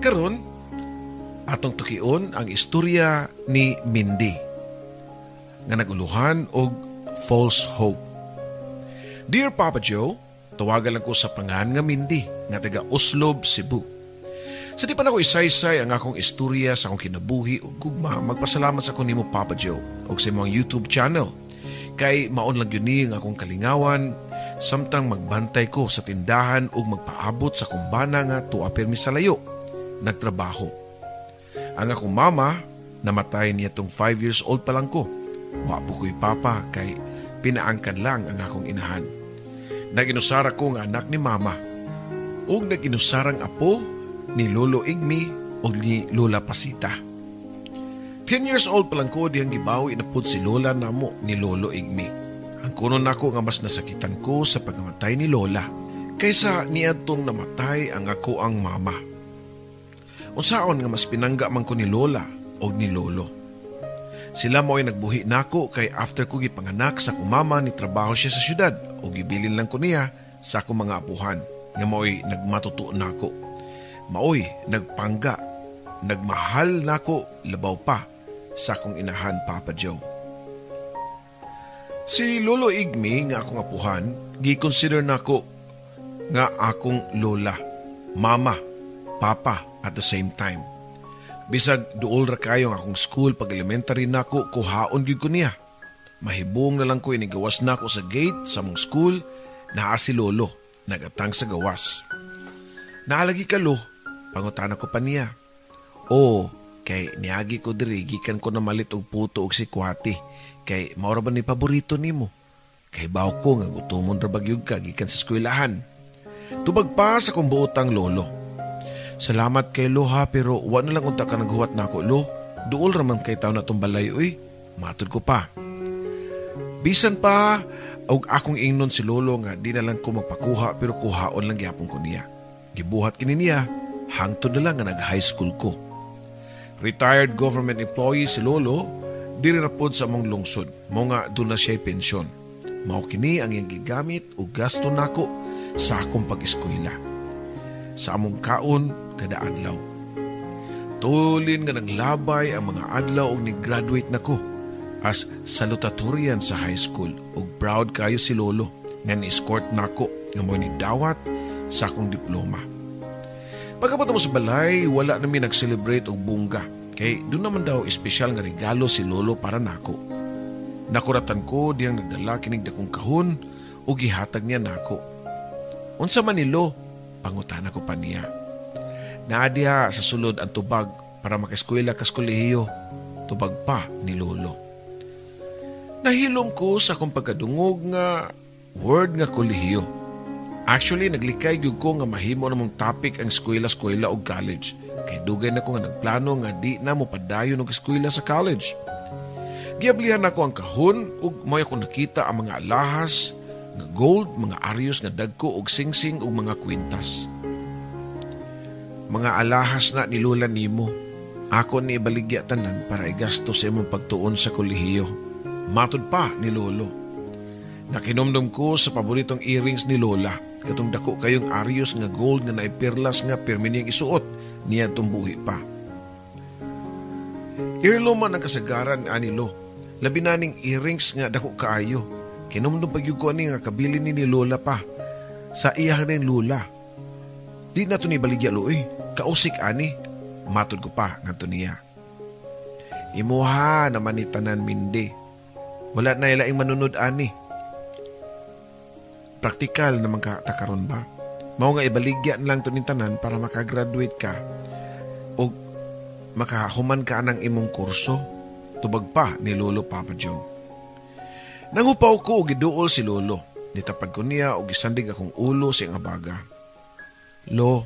Karon, atong tukion ang istorya ni Mindy nga naguluhan og false hope. Dear Papa Joe, tawagan lang ko sa pangan nga Mindy nga taga Oslob, Cebu. Sa di pa na ko isaysay ang akong istorya sa akong kinabuhi ug gugma, magpasalamat sa akong nimo Papa Joe og sa imong YouTube channel. Kay maon lang yun ang akong kalingawan, samtang magbantay ko sa tindahan ug magpaabot sa kumbana nga tuwa pirmi sa layo. Nagtrabaho. Ang akong mama, namatay niya tong 5 years old pa lang ko. Wa po ko'y papa kay pinaangkan lang ang akong inahan. Naginusara ko nga anak ni mama ug naginusarang apo ni Lolo Igmi ug ni Lola Pasita. 10 years old pa lang ko diyang gibawi na pud si Lola namo ni Lolo Igmi. Ang kunon nako nga mas nasakitan ko sa pagkamatay ni Lola kaysa niadtong namatay ang ako ang mama. Unsaon nga mas pinangga man ko ni Lola o ni Lolo. Sila mo ay nagbuhi nako kay after ko gipanganak sa akong mama ni trabaho siya sa syudad o gibilin lang ko niya sa akong mga apuhan nga mo'y nagmatuto nako. Maoy nagpangga, nagmahal nako labaw pa sa akong inahan Papa Joe. Si Lolo Igmi nga akong apuhan, gi-consider nako nga akong lola, mama, papa at the same time. Bisag duol ra kayo ang akong school pag elementary nako, kuhaon gyud ko niya. Mahibong na lang ko inigawas nako sa gate sa mong school, naa si Lolo, nagatang sa gawas. Naalagi ka lo, pangutana ko pa niya. O, kay niagi ko diri, gikan ko na malit og puto og sikwati, kay maura ba ni paborito nimo? Kay baw ko nga gutomon ra bagyog ka gikan sa eskwelahan. Tubag pa sa kong buotang Lolo. Salamat kay Lo ha, pero wa na lang unta ka naghuwat na ako Lo. Duol raman kay tao na itong balay uy. Matod ko pa. Bisan pa, og akong ingnon si Lolo nga di na lang ko magpakuha pero kuhaon lang gyapon ko niya. Gibuhat kini niya, hangtod na lang nga nag-high school ko. Retired government employee si Lolo, diri na pod sa mong lungsod. Mo nga doon na siya'y pensyon. Mao kini ang iyang gigamit o gasto nako sa akong pag-eskwela. Sa among kaon kada adlaw. Tulin nga naglabay ang mga adlaw og ni-graduate nako as salutatorian sa high school ug proud kayo si Lolo nga ni-escort nako nga mo ni dawat sa akong diploma. Pagkabot mo sa balay, wala na mi nag-celebrate og bungga kay doon naman daw espesyal nga regalo si Lolo para nako. Nakuratan ko diyang nagdala kining dakong kahon ug gihatag niya nako. Unsa man ni Lo? Pangutana ko pa niya. Naadiha sa sulod ang tubag para makeskwela kas kolehiyo. Tubag pa ni Lolo. Nahilom ko sa akong pagkadungog nga word nga kolehiyo. Actually, naglikay gyud ko nga mahimo namong topic ang eskwela-eskwela o college. Kay dugay na ko nga nagplano nga di na mo padayon og eskwela sa college. Giablihan ako ang kahon ug mo'y ako nakita ang mga alahas nga gold, mga aryos nga dagko og singsing ug mga kwintas. Mga alahas na ni Lola nimo. Ako ni ibaligya tanan para igasto sa imong pagtuon sa kolehiyo. Matod pa ni Lolo. Nakinomdom ko sa paboritong earrings ni Lola. Katong dako kayong aryos nga gold nga naipirlas nga pirmi niyang isuot niya tumbuhi pa. Earlo man ang kasagaran ani Lo. Labi na ning earrings nga dako kaayo. Kinomdom pagyug ko ani nga kabili ni Lola pa. Sa iya ning Lola. Di na to ni baligya Lo kausik ani. Matod ko pa ngadto niya. Imuha naman ni tanan Mindy. Wala na ilaing manunod ani. Praktikal naman ka takaron ba? Mao nga ibaligyan lang to ni tanan para makagraduate ka o makahuman ka ng imong kurso. Tubag pa ni Lolo Papa Joe. Nangupaw ko o giduol si Lolo. Nitapad ko niya o gisandig akong ulo sa iyang abaga. Lo,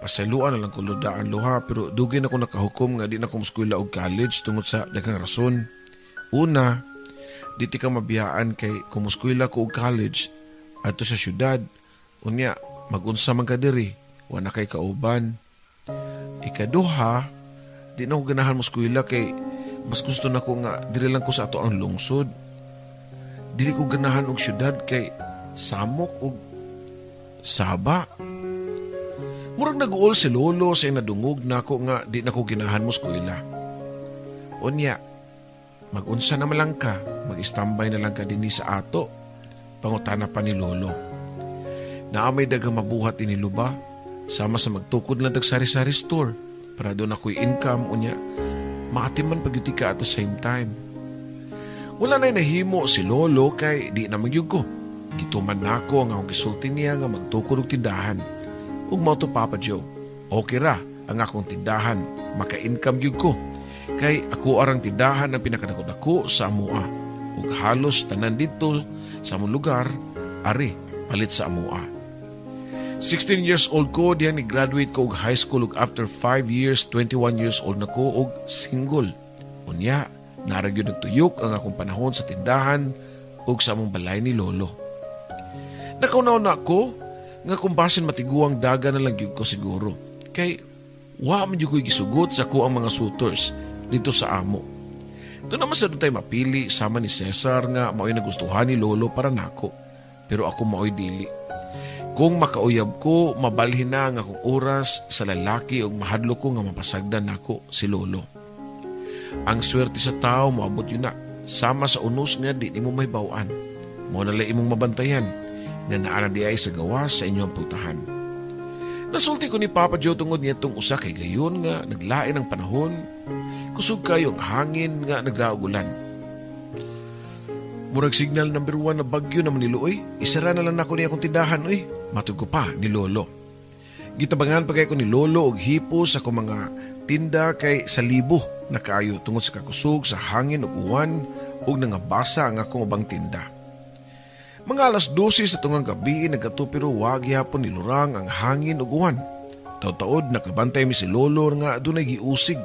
pasaluan na lang ko lodaan Lo ha, pero dugay na ko nakahukom nga di na ko muskwila o college tungod sa daghang rason. Una, di ti ka mabiyaan kay kumuskwila ko og college adto sa syudad. Unya, magunsa man ka diri, wala kay kauban. Ikaduha, di na ko ganahan muskwila kay mas gusto na ko nga diri lang ko sa ato ang lungsod. Dili ko ganahan og syudad kay samok og saba. Murag nag-uol si lolo sa nadungog nako nga di nako ginahan mo eskwela. Unya, mag-unsa naman lang ka, mag-istambay na lang ka dinhi sa ato. Pangutana pa ni lolo. Naamay dagang mabuhat ini luba, sama sa magtukod lang sari-sari store para doon ako'y income unya. Maatiman pagyuti ka at the same time. Wala na'y nahimo si lolo kay di na magyug ko. Gituman na ako ang akong gisulti niya nga magtukod og tindahan. Ug mao to Papa Joe, okay ra ang akong tindahan, maka-income gyud ko. Kay ako arang tindahan ang pinakadako-dako sa amua. Ug halos tanan dito sa among lugar, ari palit sa amua. 16 years old ko diyan ni-graduate ko og high school ug after 5 years, 21 years old na ko og single. Unya, naragyo nagtuyok ang akong panahon sa tindahan ug sa among balay ni lolo. Nakaunaw na ako nga kung basin matiguang daga na lang yun ko siguro. Kay, wa man yun ko'y gisugot sa ko ang mga suitors dito sa amo. Doon naman sa doon tayo mapili sama ni Cesar nga mao'y nagustuhan ni lolo para nako. Pero ako mao'y dili. Kung makauyab ko, mabalhin na ang akong oras sa lalaki o mahadlo ko nga mapasagdan nako si lolo. Ang swerte sa tao, maabot yun na. Sama sa unos nga di mo may bawaan. Mo nalay imong mabantayan nga naana di ay sa gawas sa inyong pultahan. Nasulti ko ni Papa Joe tungod niya itong usa kay gayon nga naglain ang panahon, kusog kayo ang hangin nga nagdaugulan. Murag signal number 1 na bagyo naman ni Luoy, isara na lang ako niya akong tindahan, oy. Matug ko pa ni Lolo. Gitabangan pa kay ko ni Lolo og hipos ako mga tinda kay sa libo na kaayo tungod sa kakusog sa hangin ug uwan ug nangabasa ang akong ubang tinda. Mga alas 12 sa tungang gabi nagkatupiro wag yapon nilurang ang hangin ug uwan. Taud-taud nakabantay mi si Lolo nga adunay giusig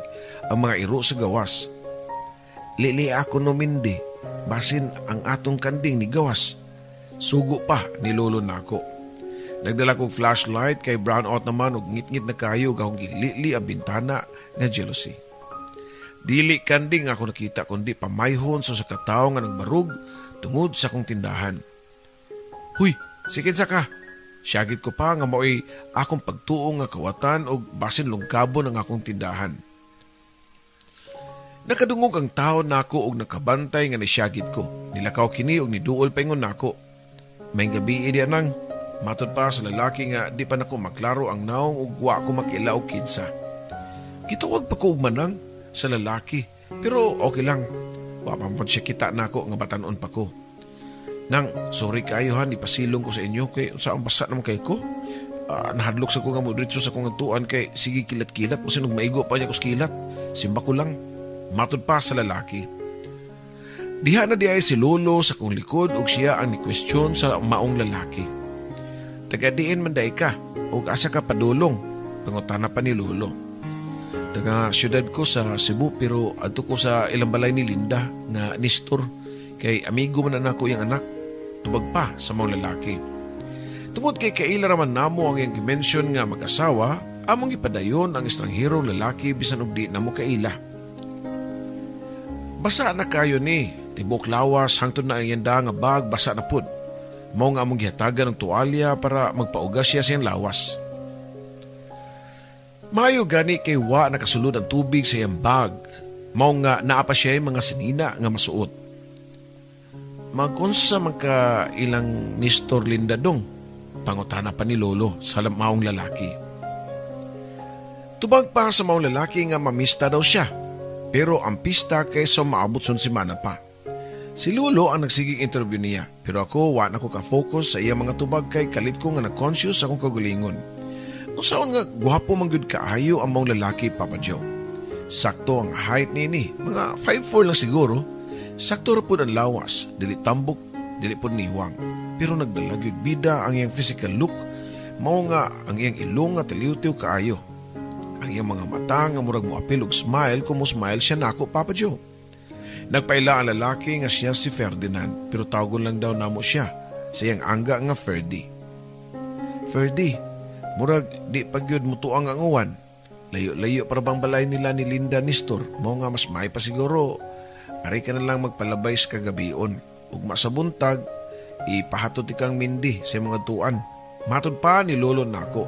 ang mga iro sa gawas. Lili ako no mindi, basin ang atong kanding ni gawas. Sugo pa ni Lolo nako. Nagdala kong flashlight kay brown out naman ug ngit-ngit na kayo gahong gilili ang bintana nga jealousy. Dili kanding ako nakita kundi pamayhon so sa katawo nga nagbarug tungod sa kong tindahan. Huy, sikid sa ka. Syagit ko pa nga mao'y akong pagtuong nga kawatan o basin lungkabo ng akong tindahan. Nakadungog ang tao nako og nakabantay nga nisyagit ko. Nilakaw kini og niduol paingon nako. May gabi idi anang matod pa sa lalaki nga di pa nako maklaro ang naong ug wa ko makilaw kinsa. Gituwag pa ko og manang sa lalaki pero okay lang. Wa pa man siya kita nako nga batanon pa ko. Nang, sorry kayo ha, ipasilong ko sa inyo kay saan basa naman kay ko. Nahadlok sa ko nga modritso sa kong tuan kay sige kilat-kilat mo sinog maigo pa niya ko kilat. Simba ko lang. Matod pa sa lalaki. Diha na di ay si Lolo sa kong likod ug siya ang ni-question sa maong lalaki. Tagadiin man day ka ug asa ka padulong. Pangutana pa ni Lolo. Taga syudad ko sa Cebu pero adto ko sa ilang balay ni Linda nga Nestor kay amigo man na ako yung anak. Tubag pa sa mga lalaki. Tungod kay kaila raman namo ang iyang dimension nga mag-asawa, among ipadayon ang estranghero lalaki bisan og di namo kaila. Basa na kayo ni, tibok lawas hangtod na ang yanda nga bag basa na pud. Mao nga among gihatagan ng tuwalya para magpaugas siya siyang lawas. Mayo gani kay wa nakasulod ang tubig sa iyang bag. Mao nga naa pa siya mga sinina nga masuot. Magunsa man ka ilang Nestor Linda dong, pangutana pa ni Lolo sa maong lalaki. Tubag pa sa maong lalaki nga mamista daw siya, pero ang pista kaysa maabot son si Mana pa. Si Lolo ang nagsiging interview niya, pero ako wa na ko ka-focus sa iya mga tubag kay kalit ko nga na-conscious akong kagulingon. Kung saan nga gwapo man gyud kaayo ang maong lalaki, Papa Joe. Sakto ang height ni, mga 5'4" lang siguro. Sakto ra pud ang lawas, dili tambok, dili pud niwang. Pero nagdala gyud bida ang iyang physical look, mao nga ang iyang ilong nga taliw-tiw kaayo. Ang iyang mga mata nga murag moapil og smile kung mo smile siya nako, Papa Joe. Nagpaila ang lalaki nga siya si Ferdinand, pero tawgon lang daw namo siya sa iyang angga nga Ferdy. Ferdy, murag di pagyud mutuang ang uwan. Layo-layo para bang balay nila ni Linda Nestor, mao nga mas may pa siguro. Ari ka na lang magpalabay sa kagabion. Ugma sa buntag, ipahatod ikang mindi sa mga tuan. Matod pa ni Lolo nako.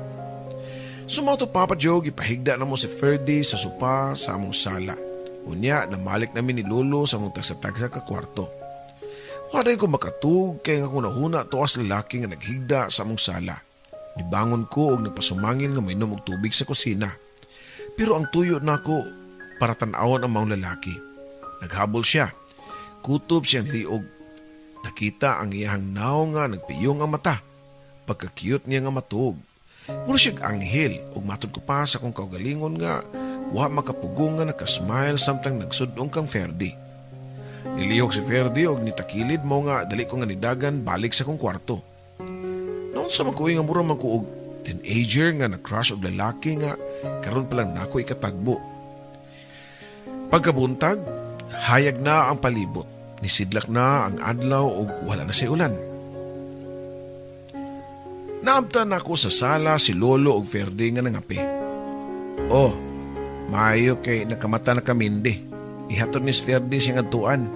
Sumato Papa Joe, ipahigda na mo si Ferdy sa sopa sa among sala. Unya, namalik namin ni Lolo sa among tagsa-tagsa ka kwarto. Waday ko makatug kay nga kung nahuna to as lalaki nga naghigda sa among sala. Nibangon ko og nagpasumangil nga mainom og tubig sa kusina. Pero ang tuyo na ko para tan-awon ang mga lalaki. Naghabol siya. Kutob siyang liog. Nakita ang iyang naw nga nagpiyong ang mata. Pagka-cute niya nga matug. Muna siyang anghel ug matod ko pa sa kong kaugalingon nga wa makapugong nga nakasmile samtang nagsudong kang Ferdy. Nilihok si Ferdy og nitakilid mo nga dali ko nga nidagan balik sa kong kwarto. Noon sa magkuwi nga mura man ko og teenager nga na-crush og lalaki nga karon pa lang nako ikatagbo. Pagkabuntag, hayag na ang palibot. Nisidlak na ang adlaw ug wala na si ulan. Naabtan ako sa sala si Lolo og Ferdy nga nangapi. Oh, maayo kay nakamata na kamindi. Ihatod ni Ferdy siya nga tuan.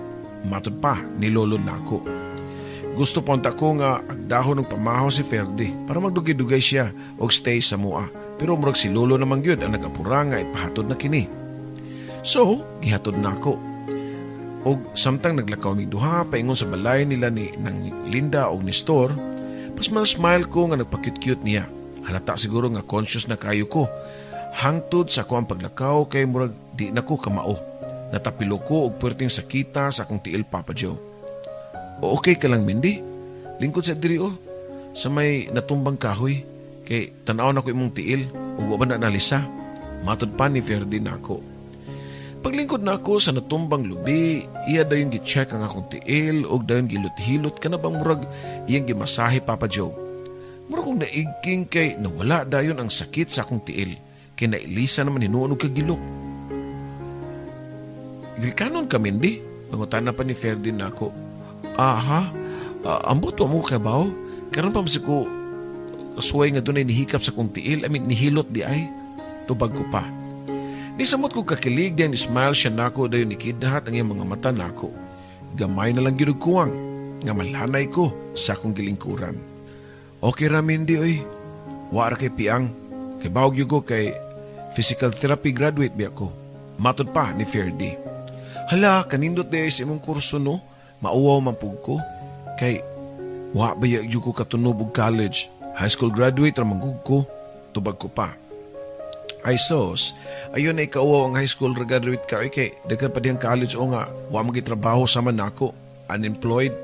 Matod pa ni Lolo nako. Gusto ponta ko nga agdahon ng pamahaw si Ferdy para magdugay-dugay siya og stay sa mua. Pero murag si Lolo namang gyud ang nagapura nga ipahatod na kini. So, gihatod nako. Og samtang naglakaw ni duha paingon sa balay nila ni nang Linda og ni Store, pas smile ko nga nagpa-cute niya. Halata siguro nga conscious na kayo ko. Hangtod sa ko ang paglakaw kay murag di na ko kamao. Natapilo ko og puwerteng sakita sa akong tiil Papa Joe. O okay ka lang Mindy? Lingkod sa diri o. Sa may natumbang kahoy. Kay tanaw na ko imong tiil ug wa ba na nalisa. Matod pa ni Ferdy nako. Paglingkod na ako sa natumbang lubi, iya dayon gi-check ang akong tiil o dayon gilot-hilot ka na bang murag iyang gimasahe Papa Joe. Murag kong naigking kay nawala dayon ang sakit sa akong tiil, kay nailisa naman hinuon og kagilok. Gilkanon ka Mindy, pangutana pa ni Ferdy nako. Aha, ambot wa mo kabaw, karon pa masig ko kasuway nga dunay nihikap sa akong tiil, nihilot di ay, tubag ko pa. Di samot ko kakilig diyan smile siya nako dayon nikidhat ang iyang mga mata nako. Gamay na lang ginugkuwang nga malanay ko sa akong gilingkuran. Okay ra Mindy oy. Wa ra kay piang. Kay bawog yugo kay physical therapy graduate biya ko. Matod pa ni Ferdy. Hala kanindot day sa imong kurso no. Mauwaw man pug ko. Kay wa ba yugo katunob og college. High school graduate ra manggug ko. Tubag ko pa. Ay sos, ayun na ikauwaw ang high school graduate ka kay daghan pa diyang college o nga wa magitrabaho sa man nako, unemployed.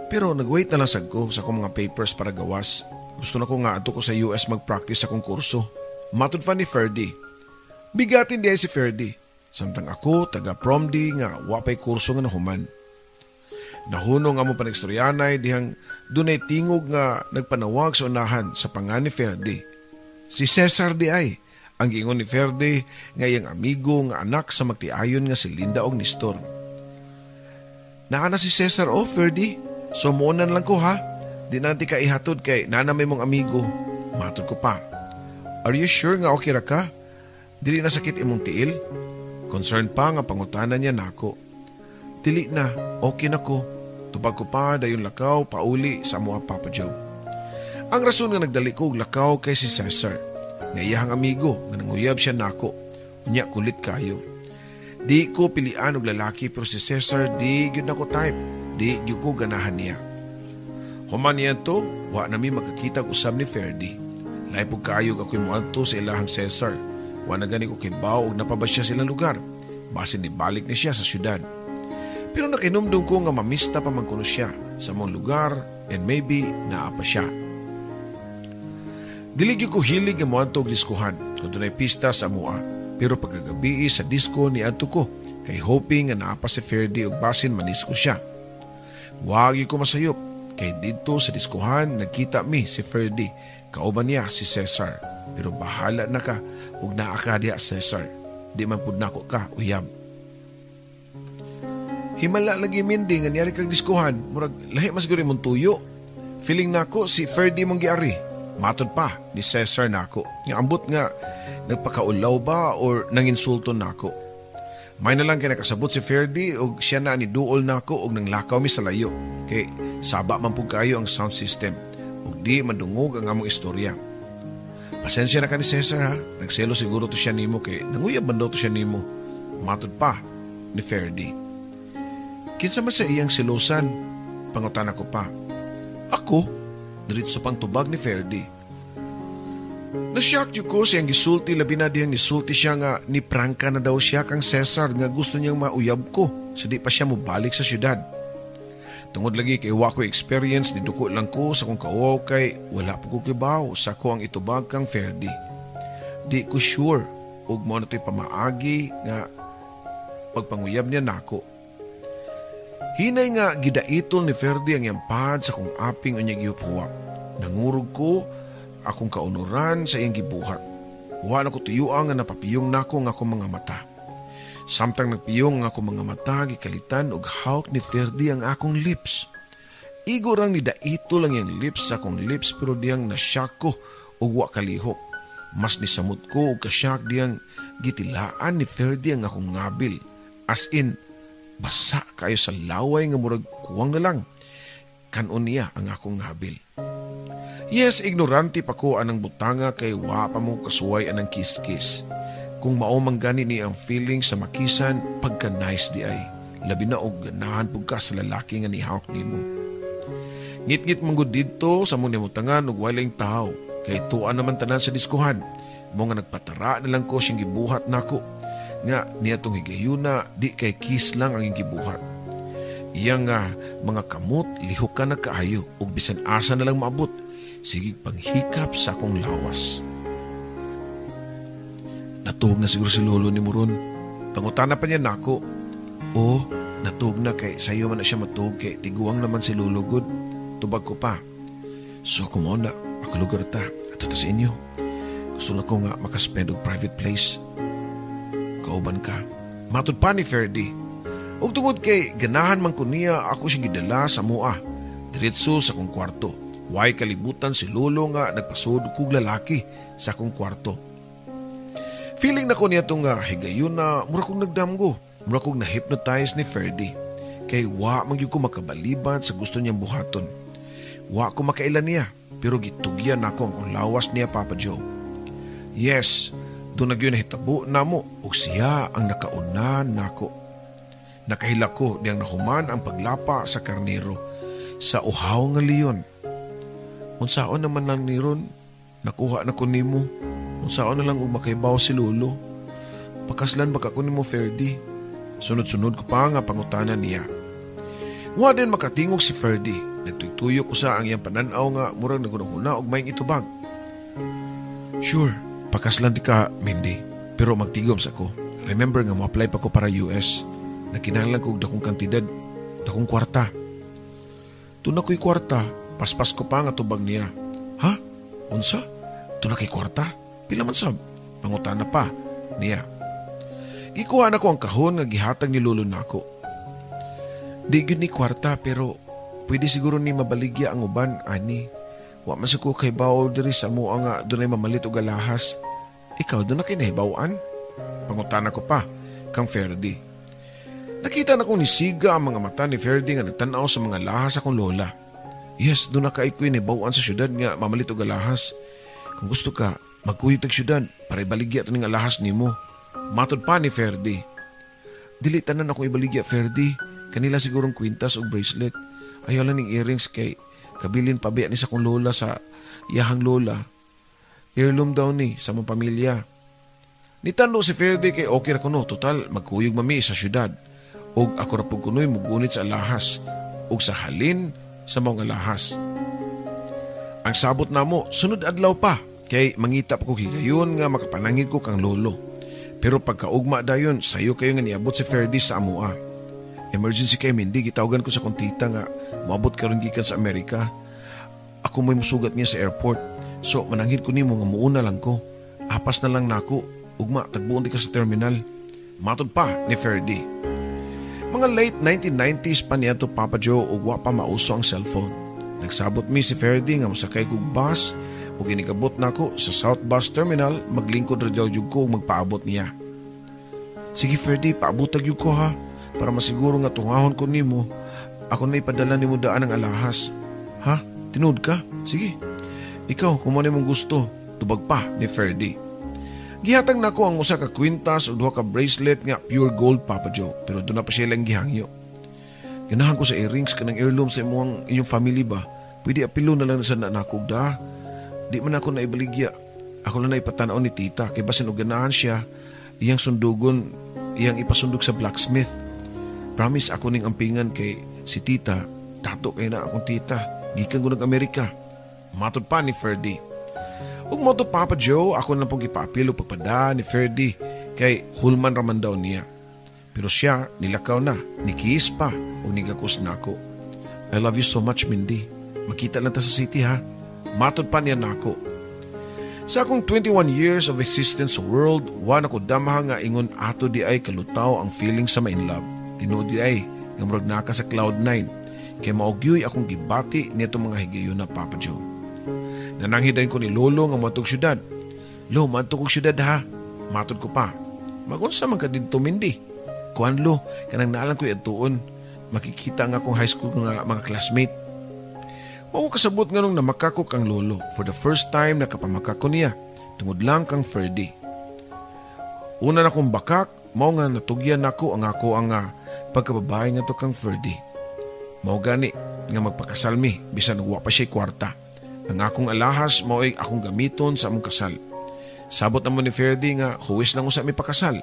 Pero nagwait na lang sad ko sa akong mga papers para gawas. Gusto na ko nga ato ko sa US magpractice sa akong kurso. Matod pa ni Ferdy. Bigatin diay si Ferdy. Samtang ako taga PromD nga wa pay kurso nga nahuman. Nahunong amo panagstoryanay dihang dunay tingog nga nagpanawag sa unahan sa pangan ni Ferdy. Si Cesar di ay, ang giingon ni Ferdy nga iyang amigo nga anak sa magtiayon nga si Linda og Nestor. Naana si Cesar o Ferdy, so muunan lang ko ha, di nanti ka ihatod kay nanamay mong amigo. Matod ko pa. Are you sure nga okay ra ka? Dili na sakit imong tiil? Concern pa nga pangutanan niya nako. Dili na, okay na ko. Tubag ko pa dayon lakaw pauli sa mua Papa Joe. Ang rason nga nagdali ko og lakaw kay si Cesar. Nga iyahang amigo nga nanguyab siya nako. Unya kulit kayo. Di ko pilian og lalaki pero si Cesar di gyud nako type. Di gyud ko ganahan niya. Human niya to, wa nami makakita og usab ni Ferdy. Lahi pug kayo ako'y moadto sa ilahang Cesar. Wa na gani ko kibaw og napabasya silang lugar. Basin ni balik ni siya sa syudad. Pero nakinumdum ko nga mamista pa man kuno siya sa mong lugar and maybe naapa siya. Dili gyud ko hilig nga moadto og diskuhan kung dunay pista sa amua. Pero pagkagabi sa disco ni adto ko kay hoping nga naapa si Ferdy og basin manisko siya. Wa gyud ko masayop kay didto sa diskuhan nagkita mi si Ferdy kauban niya si Cesar. Pero bahala na ka ug naa ka diha Cesar. Di man pud nako ka uyab. Himala lagi Mindy nga niyari kag diskuhan murag lahi mas gyud imong tuyo. Feeling nako si Ferdy mong giari. Matod pa ni Cesar nako. Nga ambot nga nagpakaulaw ba or nanginsulto nako. May na lang kay nakasabot si Ferdy og siya na ni duol nako og nanglakaw mi sa layo. Kay saba man pug kayo ang sound system ug di madungog ang among istorya. Pasensya na ka ni Cesar ha. Nagselo siguro to siya nimo kay nanguyab man daw to siya nimo. Matod pa ni Ferdy. Kinsa man sa iyang silosan? Pangutana ko pa. Ako? Diretso pang tubag ni Ferdy. Nashock ko siyang gisulti labi na diyang nisulti siya nga ni prangka na daw siya kang Cesar nga gusto niyang mauyab ko sa di pa siya mobalik sa syudad. Tungod lagi kay wa ko experience ni duko lang ko sa kong kauaw kay wala po ko kibaw sa ko ang itubag kang Ferdy. Di ko sure ug mo na to'y pamaagi nga pagpanguyab niya nako. Hinay nga gidaitol ni Ferdy ang yampad sa kong aping unyag iupuwa. Nangurog ko akong kaunuran sa iyang gibuhat. Wala ko tuyuan nga napapiyong nako nga akong mga mata. Samtang nagpiyong nga akong mga mata, gikalitan og hawk ni Ferdy ang akong lips. Igo rang ni daito lang yung lips sa akong lips pero diyang nasyak ko og wa kalihok. Mas nisamot ko og kasyak diyang gitilaan ni Ferdy ang akong ngabil. As in, basa kayo sa laway nga murag kuwang na lang. Kanon niya ang akong ngabil. Yes, ignorante pa ko anang butanga kay wa pa mo kasuway anang kiss-kiss. Kung maumang gani ni ang feeling sa makisan, pagka-nice di ay. Labi na og ganahan pug ka sa lalaki nga nihawak nimo. Ngit-ngit manggod dito sa mong nimutangan og walang tao. Kay tuan naman tanan sa diskuhan. Mo nga nagpatara na lang ko siyang gibuhat nako. Nga niya tong higayuna, di kay kiss lang ang gibuhat. Iyang mga kamot, lihok ka na kaayo ug bisan asa na lang maabot. Sige panghikap sa akong lawas. Natuog na siguro si lolo ni Muron. Pangutana pa niya nako. O, natuog na kay sayo man na siya matuog kay tiguang naman si lolo good. Tubag ko pa. So kumona, ako lugar ta. Ato ta sa inyo. Gusto na ko nga makaspend og private place. Kauban ka. Matud pa ni Ferdy. Og tungod kay ganahan man ko niya ako siyang gidala sa mua. Diretso sa kong kwarto. Way kalibutan si lolo nga nagpasod kog lalaki sa akong kwarto. Feeling na ko niya itong higayon na mura kong nagdamgo. Mura kong na-hypnotize ni Ferdy. Kay wa magyug ko makabaliban sa gusto niyang buhaton. Wa ko makailan niya pero gitugyan ako ang lawas niya Papa Joe. Yes, doon nagyo nahitabo na mo ug siya ang nakauna nako. Nakahila ko diyang nahuman ang paglapa sa karnero sa uhaw nga leon. Unsaon naman lang ni ron, nakuha na ko nimo. Unsaon na lang ug makaibaw si lolo. Pakaslan baka ko nimo Ferdy. Sunod-sunod ko pa nga pangutanan niya. Wa din makatingog si Ferdy. Nagtuytuyok ko sa ang iyang pananaw nga murag nagunahuna og mayng itubag. Sure, pakaslan ti ka, Mindy. Pero magtigom sa ko. Remember nga mo-apply pa ko para US. Nagkinahanglan ko og dakong kantidad, dakong kwarta. Tuna ko'y kwarta. Paspas ko pa nga tubag niya. Ha? Unsa? Ito na kay kwarta? Pila man sab? Pangutana pa niya. Ikuha na ko ang kahon nga gihatag ni lolo nako. Di gyud ni kwarta pero pwede siguro ni mabaligya ang uban ani. Wa man sa ko kay bawo diri sa mo nga dunay mamalit og alahas. Ikaw do na kay nahibaw-an? Pangutana ko pa kang Ferdy. Nakita na kong nisiga ang mga mata ni Ferdy nga nagtanaw sa mga lahas akong lola. Yes, doon na ka iko'y nibawaan sa syudad nga mamalit og alahas. Kung gusto ka, magkuyot ang syudad para ibaligya ito ng alahas ni mo. Matod pa ni Ferdy. Dili tanan ako ibaligya Ferdy. Kanila sigurong kwintas o bracelet. Ayaw lang ng earrings kay kabilin pabiya ni sa kong lola sa iyahang lola. Heirloom daw ni sa mong pamilya. Nitando si Ferdy kay okay ra kuno. Total, magkuyog mami sa syudad. Og ako ra pug kunoy mugunit sa alahas. Og sa halin sa mga lahas. Ang sabot na mo, sunod adlaw pa, kay mangita pa ko higayon nga makapanangin ko kang lolo. Pero pagkaugma dayon, sayo kayo nga niabot si Ferdy sa amua. Emergency kay Mindy, gitawagan ko sa kong tita nga, maabot karon gikan sa Amerika. Ako may musugat niya sa airport, so manangin ko nimo nga muuna lang ko. Apas na lang nako, ugma, tagbuon di ka sa terminal. Matod pa ni Ferdy. Mga late 1990s pa niya to Papa Joe ug wa pa mauso ang cellphone. Nagsabot mi si Ferdy nga mosakay kog bus ug ginigabot nako sa South Bus Terminal, maglingkod ra jud ko ug magpaabot niya. Sige Ferdy, paabotag yun ko ha, para masiguro nga tungahon ko nimo. Ako na ipadala nimo daan ang alahas. Ha? Tinood ka? Sige. Ikaw, kung ano mong gusto. tubag pa ni Ferdy. Gihatag nako ang usa ka kwintas ug duha ka bracelet nga pure gold, Papa Joe, pero doon na pa siya lang gihangyo. Ganahan ko sa earrings kanang heirloom sa inyong family ba? Pwede apilo na lang sa nanakog da. Di man ako naibaligya. Ako lang na ipatanaw ni tita kay basin og ganahan siya, iyang sundugon, iyang ipasundog sa blacksmith. Promise ako ning ampingan kay si tita, tato kay na akong tita. Gikan ko nag-Amerika. Matod pa ni Ferdy. Ug mo to, Papa Joe, ako na pong ipaapilo pagpada ni Ferdy kay hulman raman daw niya. Pero siya, nilakaw na, nikiis pa o nigakus na ako. I love you so much, Mindy. Makita lang ta sa city, ha? Matod pa niya na ako. Sa akong 21 years of existence sa world, wan ako damaha nga ingon ato di ay kalutaw ang feeling sa ma-inlove. Tinuod di ay, nga murag naka sa cloud 9. Kaya maugyoy akong gibati nito mga higayon na, Papa Joe. Nananghidayin ko ni Lolo nga matog syudad. Lo, matog kong syudad, ha? Matod ko pa. Magunsa man ka dito, Mindy. Kuan lo, kanang naalang ko ituon. Makikita nga akong high school nga mga classmate. Mao kasabot nga nung namakako kang Lolo. For the first time nakapamakako niya. Tungod lang kang Ferdy. Una na kong bakak, mao nga natugyan nako ang ako ang pagkababae nga to kang Ferdy. Mao gani nga magpakasal mi, bisan nagwa pa siya kwarta. Ang akong alahas mao ay akong gamiton sa among kasal. Sabot naman ni Ferdy nga huwis lang usa mi pakasal.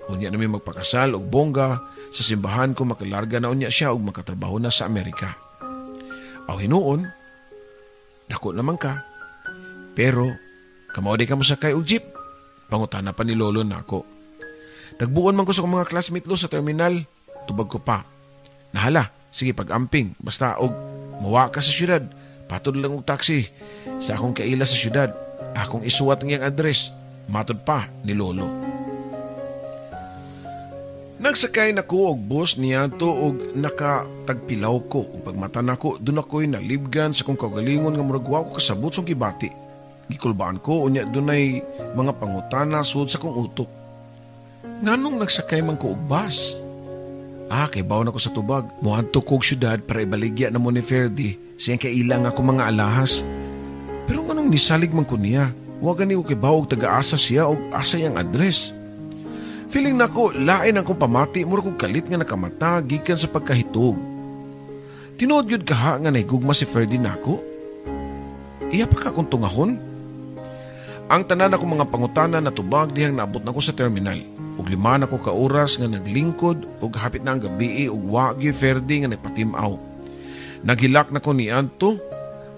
Unya na may magpakasal og bongga sa simbahan ko makalarga na unya siya og makatrabaho na sa Amerika. Aw hinuon, dako naman ka. Pero kamao di ka mo sakay og jeep. Pangutana pa ni Lolo nako. Tagbuon man ko sa mga classmate lo sa terminal. Tubag ko pa. Nahala, sige pag-amping basta og mawa ka sa syudad. Patod lang og taxi sa akong kaila sa syudad. Akong isuwat ng iyang address. Matod pa ni Lolo. Nagsakay na ko og bus niya to og nakatagpilaw ko. Ug pagmata nako, doon ako'y nalibgan sa kong kaugalingon nga murag wa ko kasabot sa gibati. Gikulbaan ko unya dunay mga pangutana sud sa kong utok. Nganong nagsakay man ko og bus? Kay bawo na ko sa tubag. Moadto ko og syudad para ibaligya na mo ni Ferdy siyang kailang ako mga alahas. Pero nganong nisalig man ko niya? Wa gani ko kay bawo og taga-asa siya og asa yang address. Feeling nako lain ang kong pamati mura kong kalit nga nakamata gikan sa pagkahitog. Tinuod yun kaha nga nahigugma si Ferdy nako. Iya pa ka kong tungahon? Ang tanan akong mga pangutana na tubag dihang naabot nako sa terminal. Ug 5 na ko ka oras nga naglingkod ug hapit na ang gabi ug wa gyud Ferdy nga nagpatimaw. Naghilak na ko ni Anto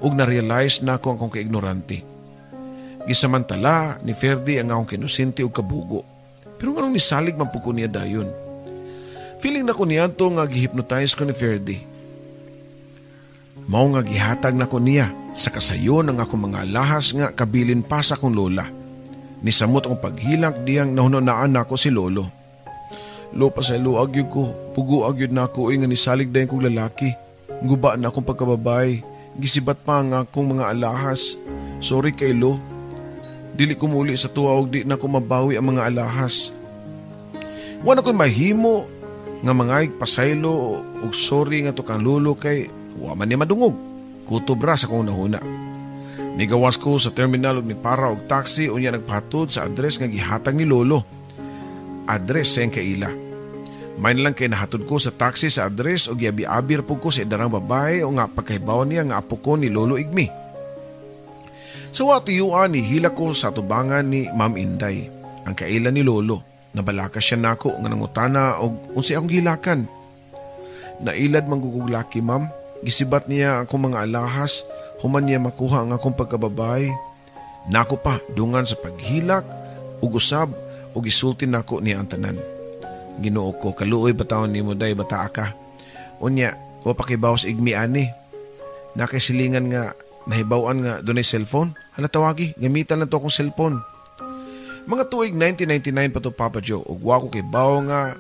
ug na-realize na ako ang kong kaignorante. Gisamantala ni Ferdy ang akong kinusinti ug kabugo. Pero anong nisalig man po ko niya dayon. Feeling na ko niya to nga gihypnotize ko ni Ferdy. Mao nga gihatag na ko niya sa kasayon ng akong mga lahas nga kabilin pa sa akong lola. Nisamot ang paghilak diyang nahunonaan na ako si Lolo. Lo, pasaylo agyod ko, pugo agyod na ako nga nisalig dayon kong lalaki. Guba na akong pagkababay, gisibat pa ang akong mga alahas. Sorry kay Lo. Dili ko muli sa tuwa og di na ko mabawi ang mga alahas. Wala ko'y mahimo nga mga pasaylo og sorry nga to kang Lolo kay wa man ni madungog. Kutobra sa kong nahuna. Nigawas ko sa terminal og para og taxi unya nagpahatod sa address nga gihatag ni Lolo. Address sa kaila. May lang kay nahatod ko sa taxi sa address og giabi-abir po ko sa idarang babae o nga pagkahibaw niya nga apo ko ni Lolo Igmi. Sa watiyuan ni hila ko sa tubangan ni Ma'am Inday. Ang kaila ni Lolo, nabalaka siya nako nga nangutana og unsi akong gilakan. Nailad mangguguglaki, ma'am. Gisibat niya akong mga alahas, human niya makuha ang akong pagkababay. Nako pa, dungan sa paghilak, ug usab, ug isulti nako niya ang tanan. Ginoo ko, kaluoy bataon ni mo day bataa ka. Unya, wa pakibaw sa igmi ani. Nakisilingan nga, nahibawan nga dunay cellphone. Hala tawagi, gamitan lang to akong cellphone. Mga tuig 1999 pa to, Papa Joe, ug wa ko kay bawo nga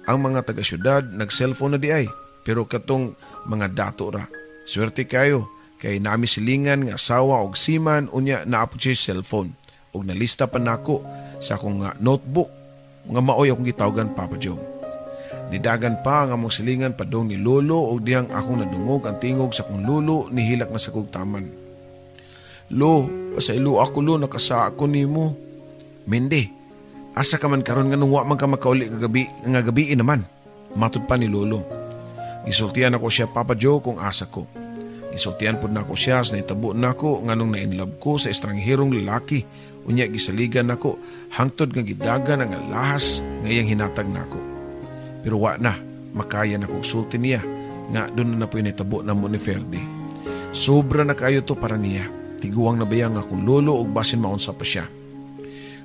ang mga taga-syudad nag-cellphone na di ay. Pero katong mga dato ra. Swerte kayo, kay nami silingan nga asawa og siman unya naapod siya cellphone. Ug nalista pa nako sa akong notebook nga maoy akong gitawgan, Papa Joe. Didagan pa ang among silingan padong ni Lolo o diyang akong nadungog ang tingog sa kong Lolo ni hilak na sa kong taman. Lo, Pasaylo ako lo nakasa ako nimo. Mindi, asa ka man karon nga nung wa man ka makauli nga gabi naman. Matud pa ni Lolo. Gisultihan ako siya Papa Joe kung asa ko. Gisultihan pud nako siya sa naitabo nako nganong na-inlove ko sa estrangherong lalaki. Unya gisaligan nako hangtod nga gidagan ang alahas nga iyang hinatag nako. Pero wa na makaya nako sulti niya nga doon na po naitabo na mo ni Ferdi. Sobra na kayo to para niya. Tiguang na bayang akong lolo o basin maunsa pa siya.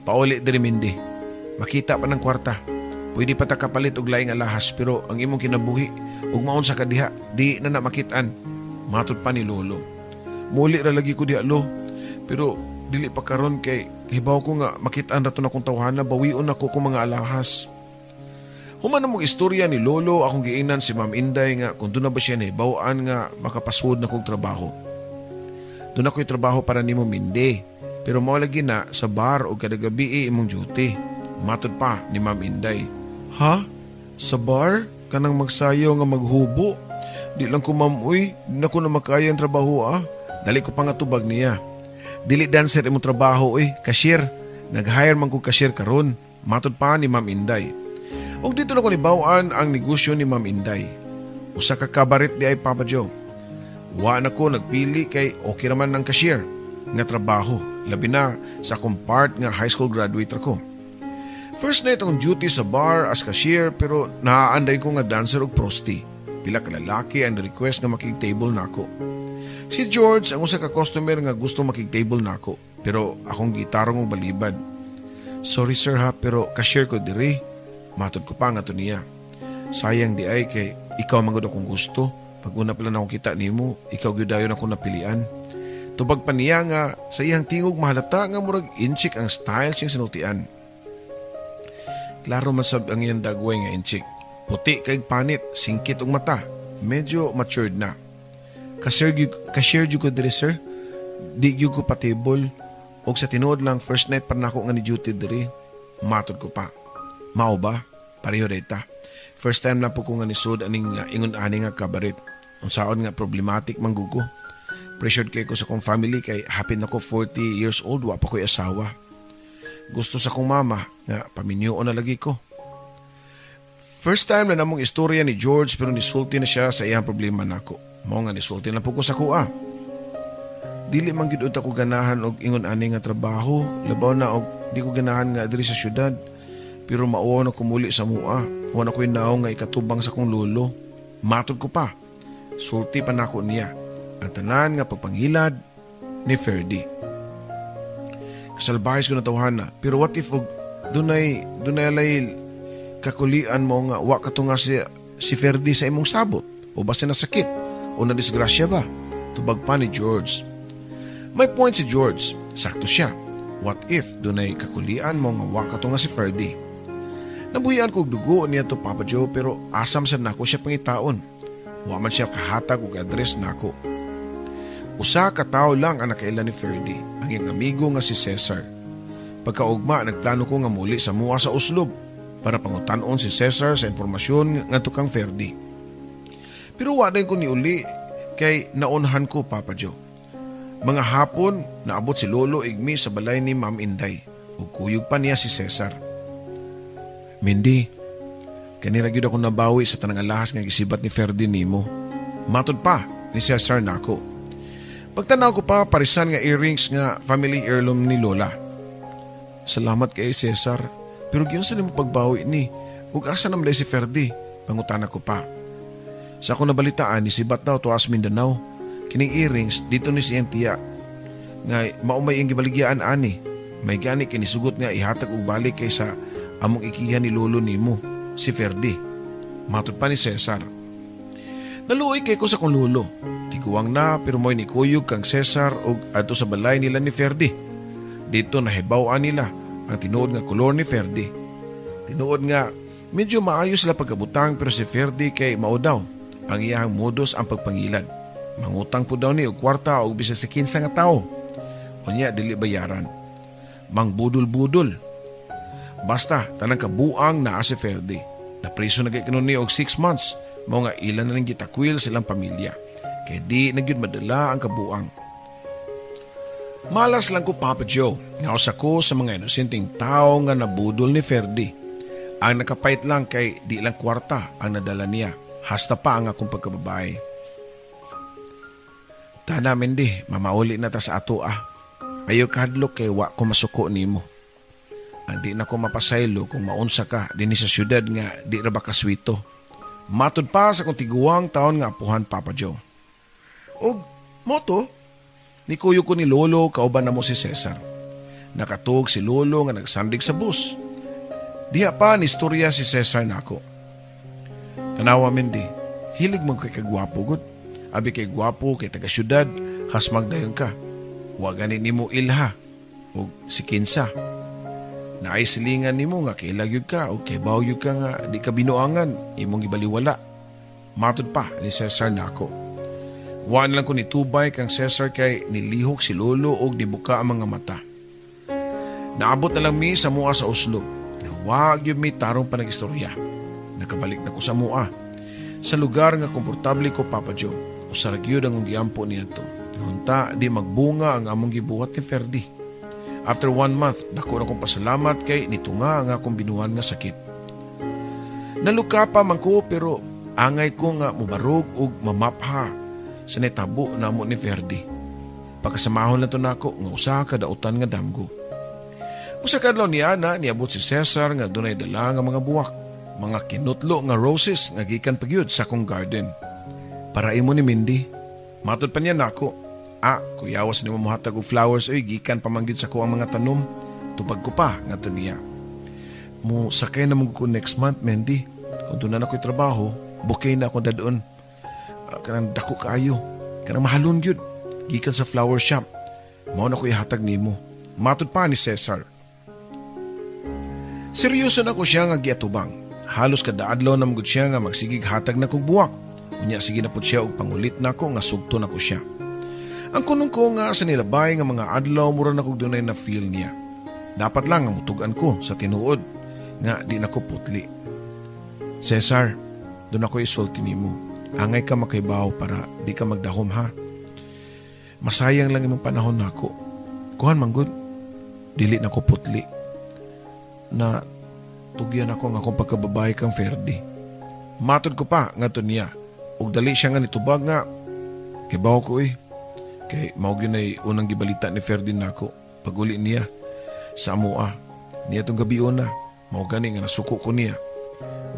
Pauli diri Mindi. Makita pa ng kwarta. Pwede pa ta kapalit og laing alahas pero ang imong kinabuhi ug maunsa ka diha di na makitaan. Matud pa ni Lolo. Muli ra lagi ko diha lo. Pero dili pa karon kay hibaw ko nga makitaan ra to na kong tawhana bawion ako kung mga alahas. Human namong istorya ni Lolo akong giingnan si Ma'am Inday nga kung doon na ba siya nahibawaan nga makapaswod na kong trabaho. Doon ako'y trabaho para nimo Mindi. Pero mao lagi na sa bar o kada gabi imong duty. Matud pa ni Ma'am Inday. Ha? Sa bar? Kanang magsayo nga maghubo? Di lang ko ma'am uy, di na ko na makaya ang trabaho Dali ko pa nga tubag niya. Dili dancer imong trabaho uy, cashier. Nag-hire man ko cashier karon. Matud pa ni Ma'am Inday. Og dito na ko nibawaan ang negosyo ni Ma'am Inday. Usa ka kabaret di ay Papa Joe. Wa na ko nagpili kay okay naman ng cashier nga trabaho. Labi na sa akong part nga high school graduate ko. First night akong duty sa bar as cashier pero naaanday ko nga dancer og prosti. Pila ka lalaki ang request nga makig-table nako. Si George ang usa ka customer nga gusto makig-table nako pero akong gitarong og balibad. Sorry sir ha pero cashier ko diri. Matod ko pa nga to niya. Sayang di ay kay ikaw manggod akong gusto. Pag una pala na akong kita nimo, ikaw gyudayon ako napilian. Tubag pa niya nga sa iyang tingog mahalata nga murag inchik ang style siyang sinultian. Klaro man sab ang iyang dagway nga inchik. Puti kay panit, singkit og mata. Medyo matured na. Cashier gyud ko diri sir. Di gyud ko pa table. Og sa tinuod lang first night pa nako nga ni duty diri. Matod ko pa. Mao ba? Pareho data. First time na po ko nga nisod aning ingon-ani nga kabaret. Unsaon nga problematic manggugo. Pressured kay ko sa kong family kay hapin ako 40 years old wa pa ko'y asawa. Gusto sa kong mama nga paminyoon na lagi ko. First time na namong istorya ni George pero nisulti na siya sa iyang problema nako. Mao nga nisulti na po ko sa kuha. Dili man gyud ako ganahan og ingon-ani nga trabaho, labaw na og di ko ganahan nga diri sa syudad. Pero mauwa na kumuli sa mua. Wala ko'y naong nga ikatubang sa kong lolo. Matod ko pa. Sulti pa na ako niya. Ang tanan nga pagpangilad ni Ferdi. Kasalbahis ko na tawhana. Pero what if dunay alay kakulian mo nga wa ka to nga si Ferdi sa imong sabot? O basta nasakit? O nadisgrasya ba? Tubag pa ni George. May point si George. Sakto siya. What if dunay kakulian mo nga wa ka to nga si Ferdi? Nabuhian ko dugo niya to Papa Joe pero asam sa nako siya pangitaon. Wa man siya kahatag og address nako. Usa ka tawo lang ang nakaila ni Ferdi, ang iyang amigo nga si Cesar. Pagkaugma nagplano ko nga muli sa mua sa Uslob para pangutan-on si Cesar sa impormasyon nga tukang Ferdi. Pero wa din ko niuli kay naunhan ko Papa Joe. Mga hapon naabot si Lolo igmi sa balay ni Ma'am Inday ug kuyog pa niya si Cesar. Mindi, kanira gyud ako nabawi sa tanang alahas nga gisibat ni Ferdi nimo. Matod pa ni Cesar nako. Pagtanaw ko pa parisan nga earrings nga family heirloom ni Lola. Salamat kay Cesar, pero giyon sa nimo pagbawi ni. Ug asa naman si Ferdi? Pangutana ko pa. Sa ako nabalitaan ni sibat daw tuas Mindanao. Kining earrings dito ni siyang tiya. Nga maumay ang gibaligyan ani. May gani kinisugot nga ihatag og balik kay sa among ikihan ni Lolo nimo, si Ferdi. Matod pa ni Cesar. Naluoy kay ko sa kong Lolo. Tiguang na pero mo'y nikuyog kang Cesar og adto sa balay nila ni Ferdi. Dito nahibaw-an nila ang tinuod nga kolor ni Ferdi. Tinuod nga medyo maayos sila pagkabutang pero si Ferdi kay mao daw ang iyang modus ang pagpangilad. Mangutang po daw ni og kwarta og bisan sa 15 nga tawo. Unya dili bayaran. Mangbudol-budol. Basta, tanang kabuang naa si Ferdi. Napriso na kay kanuni og 6 months. Mao nga ilan na lang gitakwil silang pamilya. Kaya di nagyud madala ang kabuang. Malas lang ko, Papa Joe, nga usa ko sa mga inosenteng tao nga nabudol ni Ferdy. Ang nakapait lang kay di lang kwarta ang nadala niya, hasta pa ang akong pagkababae. Tana Mindy, mamauli na ta sa ato ah. Ayaw kahadlok kay wa ko masuko nimo. Ang di na ko mapasaylo kung maunsa ka din sa syudad nga di ra ba kaswito. Matud pa sa kung tiguang taon nga apuhan, Papa Joe. Og moto, ni kuyo ko ni Lolo kauban na mo si Cesar. Nakatug si Lolo nga nagsandig sa bus. Diha pa ni istorya si Cesar nako. Tanawa Mindy, hilig mo kay kagwapo gud. Abi kay gwapo kay taga syudad, has magdayon ka. Wa gani nimo ilha og si Kinsa. Naay silingan nimo nga kailagyod ka o kay bawyod ka nga di ka binuangan, imong ibaliwala. Matud pa ni Cesar nako. Waan lang ko ni tubay kang Cesar kay nilihok si Lolo og nibuka ang mga mata. Naabot na lang mi sa mua sa Oslo. Wag yun mi tarong panag-istorya. Nakabalik na ko sa mua. Sa lugar nga komportable ko, Papa Joe. Usarag yun ang giampo niya to. Hunta di magbunga ang among gibuhat ni Ferdy. After 1 month, dako na kong pasalamat kay nitunga ang akong binuhan nga sakit. Naluka pa man ko pero angay ko nga mubarog og mamapha sa netabo na mo ni Ferdy. Pagkasamahon lang to nako nga usa ka dautan nga damgo. Usa kadlaw niya na niabot si Cesar nga dunay dala nga mga buwak, mga kinutlo nga roses nga gikan pagyud sa akong garden. Para imo ni Mindy. Matud pa niya nako. Kuyawas ni mo muhatag og flowers oy gikan pamanggid sa ko ang mga tanom. Tubag ko pa nga to niya. Mo sakay na mo ko next month, Mindy. Kung doon na ako'y trabaho, bukay na ako dadoon. Kanang dako kaayo. Kanang mahalon yun. Gikan sa flower shop. Mao na ko ihatag nimo. Matud pa ni Cesar. Seryoso na ko siya nga giatubang. Halos kada adlaw na magud siya nga magsigig hatag na kog buwak. Unya sige na pud siya og pangulit nako nga sugto na ko siya. Ang kunong ko nga sa nilabay nga mga adlaw mura na kog dunay na feel niya. Dapat lang nga mutugan ko sa tinuod nga di na ko putli. Cesar, doon ako isulti nimo. Angay ka makaibaw para di ka magdahom ha. Masayang lang imong panahon nako. Kuhan manggod, dili na ko putli. Na tugyan ako nga akong pagkababae kang Ferdy. Matod ko pa nga to niya. Ug dali siya nga nitubag nga. Kibaw ko Kay mao gyud ay unang gibalita ni Ferdy nako pag-uli niya sa amoa. Niya tong gabi na. Mao gani nga nasuko ko niya.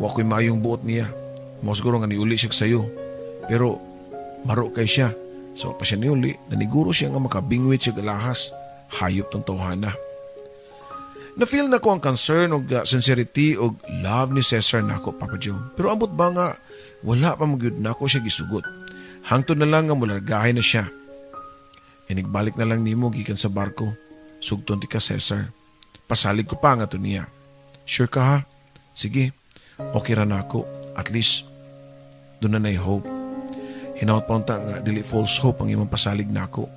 Wa ko'y maayong buot niya. Mao siguro nga niuli siya sayo. Pero maro kay siya. So pa siya niuli, naniguro siya nga makabingwit siya galahas. Hayop tong tawhana. Na-feel na ko ang concern o sincerity o love ni Cesar nako, Papa Joe. Pero ambot ba nga wala pa magyud nako siya gisugot. Hangtod na lang nga mulargahay na siya. Inigbalik na lang nimo gikan sa barko. Sugton ti ka, Cesar. Pasalig ko pa nga to niya. Sure ka ha? Sige. Okay ra nako. At least doon na hope. Hinawat pa unta nga dili false hope ang imong pasalig nako.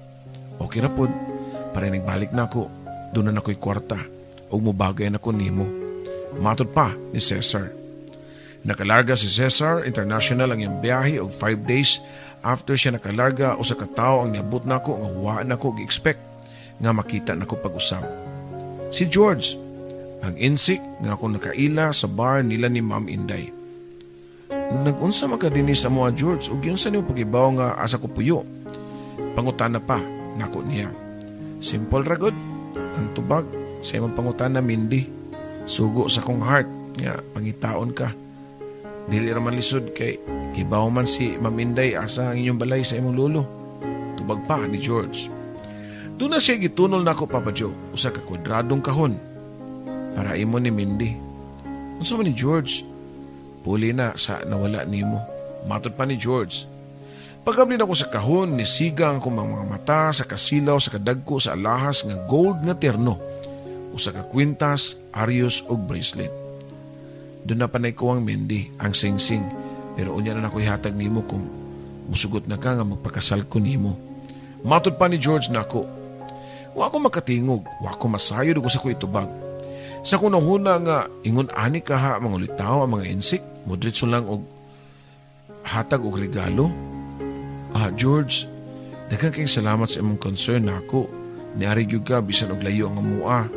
Okay ra pod. Para nagbalik nako. Doon na nako'y kwarta. O mubagay na ko nimo. Matod pa ni Cesar. Nakalarga si Cesar International ang iyang biyahe og 5 days after siya nakalarga o sa katao ang niabot nako nga wa nako gi-expect nga makita nako pag-usab. Si George, ang insik nga ako nakaila sa bar nila ni Ma'am Inday. Nag-unsa man ka dinhi sa mga George ug unsa nimo pagibaw nga asa ko puyo? Pangutana pa nako niya. Simple ra gud ang tubag sa imong pangutana, Mindy. Sugo sa kong heart nga pangitaon ka. Dili ra man lisod kay gibaw man si Ma'am Inday asa ang inyong balay sa imong lolo. Tubag pa ni George. Doon na siya gitunol nako, Papa Joe, usa ka kwadradong kahon para imo ni Mindy. Unsa man ni George? Puli na sa nawala nimo. Matod pa ni George. Pagabli na ko sa kahon, nisigang ko mga mata sa kasilaw sa kadagko sa alahas nga gold nga terno. Usa ka kwintas, aryos ug bracelet. Doon na panay ko ang Mindy, ang singsing. Pero unya na ako ihatag nimo kung musugot na ka nga magpakasal ko nimo. Matod pa ni George nako. Wa ko makatingog, wa ko masayod ug usa ko itubag. Sa kunahuna nga ingon ani ka ha mga ulitaw ang mga insik, modritso lang og hatag og regalo. George, daghang kayong salamat sa imong concern nako. Niari gyud ka bisan og layo ang amua.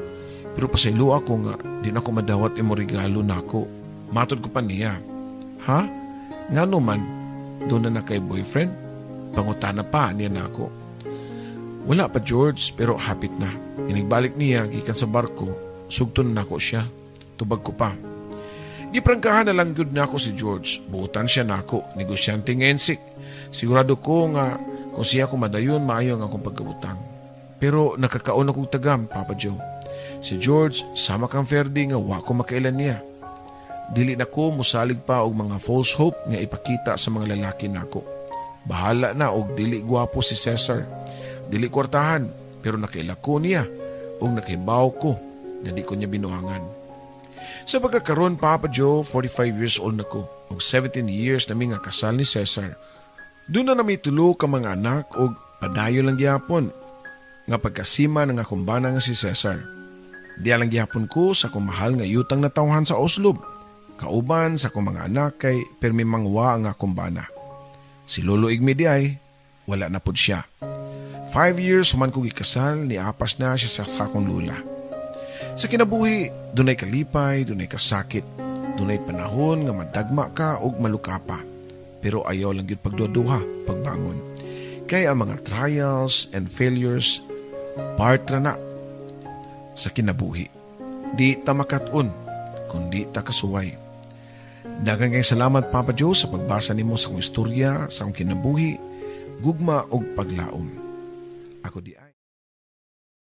Pero pasaylo ako nga di na ko madawat imo regalo nako. Matod ko pa niya. Ha? Ngano man? Doon na kay boyfriend? Pangutana pa niya nako. Wala pa George pero hapit na. Inigbalik niya gikan sa barko. Sugton nako siya. Tubag ko pa. Giprangkahan na lang gyud nako si George. Buutan siya nako. Negosyante nga ensik. Sigurado ko nga kung siya ko madayon maayo ang akong pagkabutang. Pero nakakaon akong tagam, Papa Joe. Si George, sama kang Ferdi nga wa ko makailan niya. Dili na ko musalig pa og mga false hope nga ipakita sa mga lalaki nako. Bahala na og dili gwapo si Cesar. Dili kwartahan, pero nakailako niya og nakaibaw ko na di ko niya binuangan. Sa pagkakaroon, Papa Joe, 45 years old na ko og 17 years na nga kasal ni Cesar. Doon na may tulo ka mga anak og padayo lang gyapon nga pagkasima ng akong bana nga si Cesar. Diya lang gyapon ko sa akong mahal nga yutang na tawhan sa Oslo. Kauban sa akong mga anak kay permi mangwa ang akong bana. Si Lolo Igme di ay, wala na pod siya. 5 years human ko gikasal, niapas na siya sa akong lula. Sa kinabuhi, dunay kalipay, dunay kasakit, dunay panahon nga madagma ka og maluka pa. Pero ayaw lang yun pagduduha, pagbangon. Kaya ang mga trials and failures, part na sa kinabuhi. Di ta makaton, kundi ta kasuway. Daghang kay salamat Papa Joe sa pagbasa nimo sa akong istorya, sa akong kinabuhi, gugma og paglaom. Ako di ay